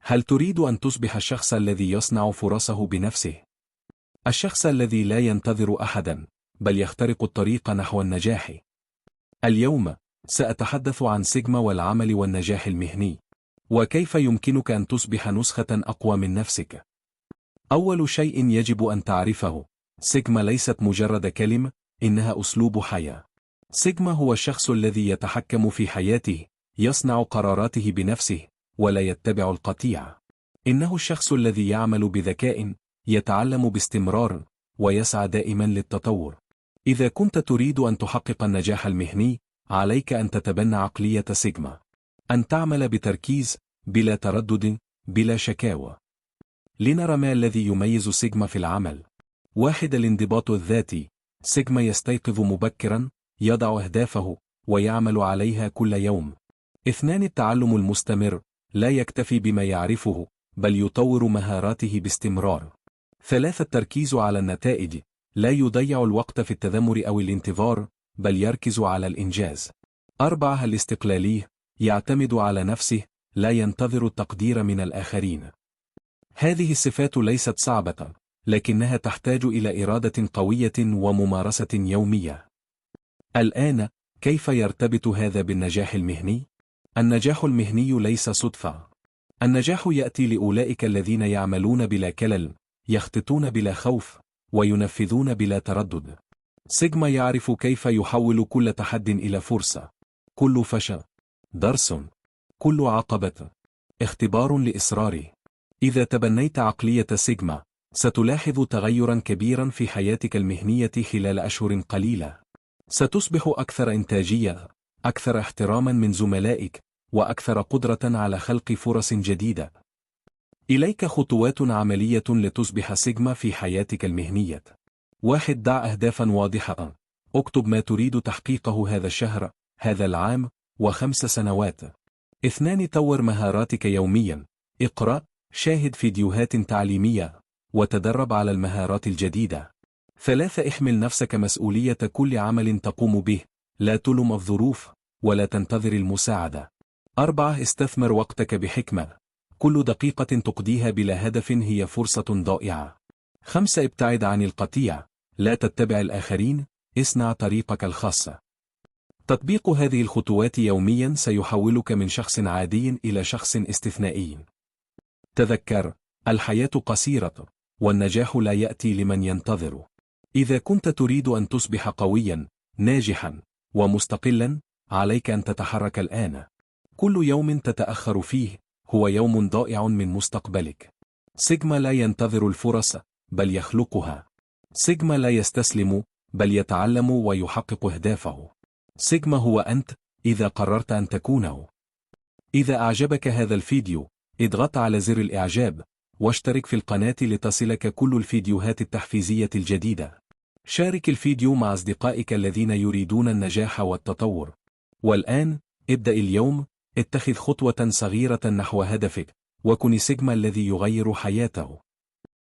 هل تريد أن تصبح الشخص الذي يصنع فرصه بنفسه؟ الشخص الذي لا ينتظر أحدا، بل يخترق الطريق نحو النجاح. اليوم سأتحدث عن سيجما والعمل والنجاح المهني، وكيف يمكنك أن تصبح نسخة أقوى من نفسك. أول شيء يجب أن تعرفه: سيجما ليست مجرد كلمة، إنها أسلوب حياة. سيجما هو الشخص الذي يتحكم في حياته، يصنع قراراته بنفسه، ولا يتبع القطيع. إنه الشخص الذي يعمل بذكاء، يتعلم باستمرار، ويسعى دائما للتطور. إذا كنت تريد أن تحقق النجاح المهني، عليك أن تتبنى عقلية سيجما. أن تعمل بتركيز، بلا تردد، بلا شكاوى. لنرى ما الذي يميز سيجما في العمل. 1. الانضباط الذاتي. سيجما يستيقظ مبكرا، يضع أهدافه، ويعمل عليها كل يوم. 2. التعلم المستمر، لا يكتفي بما يعرفه، بل يطور مهاراته باستمرار. 3. التركيز على النتائج، لا يضيع الوقت في التذمر أو الانتظار، بل يركز على الإنجاز. 4. الاستقلالية، يعتمد على نفسه، لا ينتظر التقدير من الآخرين. هذه الصفات ليست صعبة، لكنها تحتاج إلى إرادة قوية وممارسة يومية. الآن، كيف يرتبط هذا بالنجاح المهني؟ النجاح المهني ليس صدفة. النجاح يأتي لأولئك الذين يعملون بلا كلل، يخططون بلا خوف، وينفذون بلا تردد. سيجما يعرف كيف يحول كل تحد إلى فرصة. كل فشل درس، كل عقبة اختبار لإصراره. إذا تبنيت عقلية سيجما، ستلاحظ تغيرا كبيرا في حياتك المهنية خلال أشهر قليلة. ستصبح أكثر إنتاجية، أكثر احتراما من زملائك، وأكثر قدرة على خلق فرص جديدة. إليك خطوات عملية لتصبح سيجما في حياتك المهنية. 1. ضع أهدافا واضحة. اكتب ما تريد تحقيقه هذا الشهر، هذا العام، و5 سنوات. 2. طور مهاراتك يوميا. اقرأ، شاهد فيديوهات تعليمية، وتدرب على المهارات الجديدة. 3. احمل نفسك مسؤولية كل عمل تقوم به، لا تلوم الظروف، ولا تنتظر المساعدة. 4. استثمر وقتك بحكمة. كل دقيقة تقضيها بلا هدف هي فرصة ضائعة. 5. ابتعد عن القطيع، لا تتبع الآخرين، اصنع طريقك الخاصة. تطبيق هذه الخطوات يوميا سيحولك من شخص عادي إلى شخص استثنائي. تذكر، الحياة قصيرة، والنجاح لا يأتي لمن ينتظر. إذا كنت تريد أن تصبح قويا، ناجحا، ومستقلا، عليك أن تتحرك الآن. كل يوم تتأخر فيه هو يوم ضائع من مستقبلك. سيجما لا ينتظر الفرص، بل يخلقها. سيجما لا يستسلم، بل يتعلم ويحقق أهدافه. سيجما هو أنت، إذا قررت أن تكونه. إذا أعجبك هذا الفيديو، اضغط على زر الإعجاب، واشترك في القناة لتصلك كل الفيديوهات التحفيزية الجديدة. شارك الفيديو مع أصدقائك الذين يريدون النجاح والتطور. والآن، ابدأ اليوم، اتخذ خطوة صغيرة نحو هدفك، وكن سيجما الذي يغير حياته.